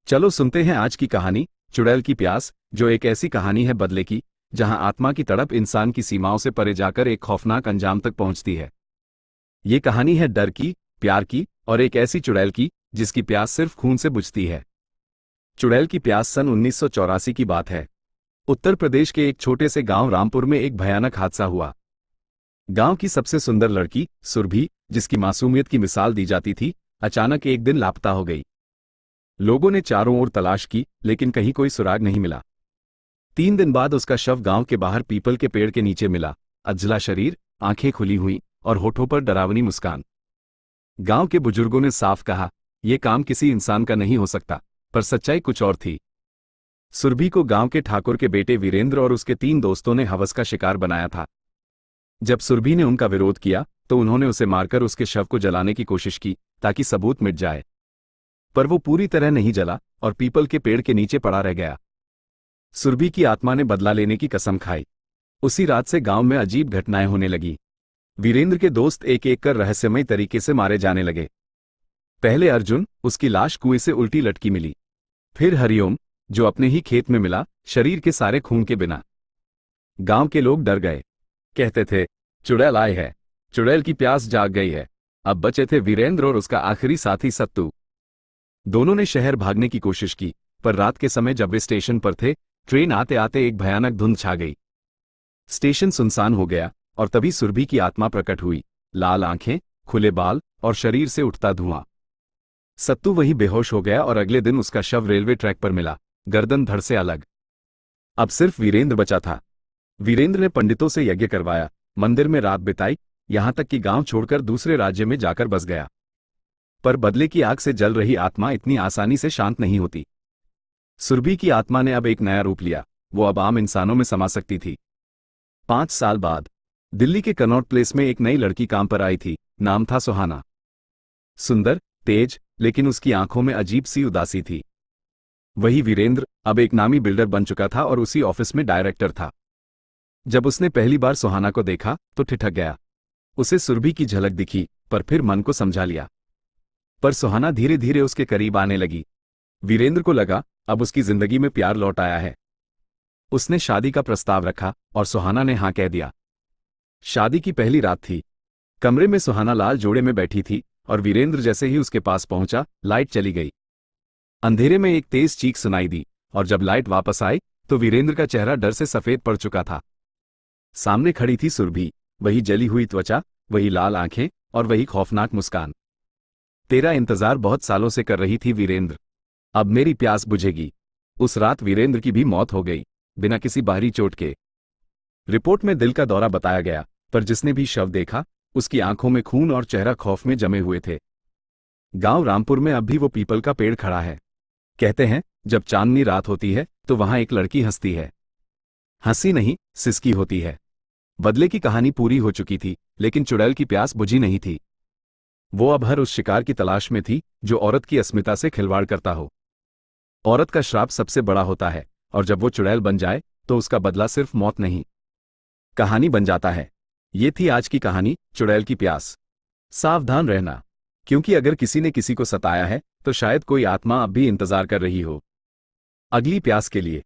चलो सुनते हैं आज की कहानी, चुड़ैल की प्यास, जो एक ऐसी कहानी है बदले की, जहां आत्मा की तड़प इंसान की सीमाओं से परे जाकर एक खौफनाक अंजाम तक पहुंचती है। ये कहानी है डर की, प्यार की और एक ऐसी चुड़ैल की जिसकी प्यास सिर्फ खून से बुझती है। चुड़ैल की प्यास सन 1984 की बात है। उत्तर प्रदेश के एक छोटे से गांव रामपुर में एक भयानक हादसा हुआ। गांव की सबसे सुंदर लड़की सुरभि, जिसकी मासूमियत की मिसाल दी जाती थी, अचानक एक दिन लापता हो गई। लोगों ने चारों ओर तलाश की, लेकिन कहीं कोई सुराग नहीं मिला। 3 दिन बाद उसका शव गांव के बाहर पीपल के पेड़ के नीचे मिला। अजला शरीर, आंखें खुली हुई और होठों पर डरावनी मुस्कान। गांव के बुजुर्गों ने साफ कहा, यह काम किसी इंसान का नहीं हो सकता, पर सच्चाई कुछ और थी। सुरभि को गांव के ठाकुर के बेटे वीरेंद्र और उसके 3 दोस्तों ने हवस का शिकार बनाया था। जब सुरभि ने उनका विरोध किया तो उन्होंने उसे मारकर उसके शव को जलाने की कोशिश की, ताकि सबूत मिट जाए। पर वो पूरी तरह नहीं जला और पीपल के पेड़ के नीचे पड़ा रह गया। सुरभि की आत्मा ने बदला लेने की कसम खाई। उसी रात से गांव में अजीब घटनाएं होने लगी। वीरेंद्र के दोस्त एक एक कर रहस्यमय तरीके से मारे जाने लगे। पहले अर्जुन, उसकी लाश कुएं से उल्टी लटकी मिली। फिर हरिओम, जो अपने ही खेत में मिला, शरीर के सारे खून के बिना। गांव के लोग डर गए, कहते थे, चुड़ैल आई है, चुड़ैल की प्यास जाग गई है। अब बचे थे वीरेंद्र और उसका आखिरी साथी सत्तू। दोनों ने शहर भागने की कोशिश की, पर रात के समय जब वे स्टेशन पर थे, ट्रेन आते आते एक भयानक धुंध छा गई। स्टेशन सुनसान हो गया और तभी सुरभि की आत्मा प्रकट हुई। लाल आंखें, खुले बाल और शरीर से उठता धुआं। सत्तू वही बेहोश हो गया और अगले दिन उसका शव रेलवे ट्रैक पर मिला, गर्दन धड़ से अलग। अब सिर्फ वीरेंद्र बचा था। वीरेंद्र ने पंडितों से यज्ञ करवाया, मंदिर में रात बिताई, यहां तक कि गांव छोड़कर दूसरे राज्य में जाकर बस गया। पर बदले की आग से जल रही आत्मा इतनी आसानी से शांत नहीं होती। सुरभि की आत्मा ने अब एक नया रूप लिया। वो अब आम इंसानों में समा सकती थी। 5 साल बाद दिल्ली के कनॉट प्लेस में एक नई लड़की काम पर आई थी। नाम था सुहाना। सुंदर, तेज, लेकिन उसकी आंखों में अजीब सी उदासी थी। वही वीरेंद्र अब एक नामी बिल्डर बन चुका था और उसी ऑफिस में डायरेक्टर था। जब उसने पहली बार सुहाना को देखा तो ठिठक गया। उसे सुरभि की झलक दिखी, पर फिर मन को समझा लिया। पर सुहाना धीरे धीरे उसके करीब आने लगी। वीरेंद्र को लगा अब उसकी जिंदगी में प्यार लौट आया है। उसने शादी का प्रस्ताव रखा और सुहाना ने हां कह दिया। शादी की पहली रात थी। कमरे में सुहाना लाल जोड़े में बैठी थी और वीरेंद्र जैसे ही उसके पास पहुंचा, लाइट चली गई। अंधेरे में एक तेज चीख सुनाई दी और जब लाइट वापस आई तो वीरेंद्र का चेहरा डर से सफेद पड़ चुका था। सामने खड़ी थी सुरभि, वही जली हुई त्वचा, वही लाल आंखें और वही खौफनाक मुस्कान। तेरा इंतजार बहुत सालों से कर रही थी वीरेंद्र, अब मेरी प्यास बुझेगी। उस रात वीरेंद्र की भी मौत हो गई, बिना किसी बाहरी चोट के। रिपोर्ट में दिल का दौरा बताया गया, पर जिसने भी शव देखा, उसकी आंखों में खून और चेहरा खौफ में जमे हुए थे। गांव रामपुर में अब भी वो पीपल का पेड़ खड़ा है। कहते हैं, जब चांदनी रात होती है तो वहां एक लड़की हंसती है। हंसी नहीं, सिसकी होती है। बदले की कहानी पूरी हो चुकी थी, लेकिन चुड़ैल की प्यास बुझी नहीं थी। वो अब हर उस शिकार की तलाश में थी जो औरत की अस्मिता से खिलवाड़ करता हो। औरत का श्राप सबसे बड़ा होता है, और जब वो चुड़ैल बन जाए तो उसका बदला सिर्फ मौत नहीं, कहानी बन जाता है। ये थी आज की कहानी, चुड़ैल की प्यास। सावधान रहना, क्योंकि अगर किसी ने किसी को सताया है तो शायद कोई आत्मा अब भी इंतजार कर रही हो अगली प्यास के लिए।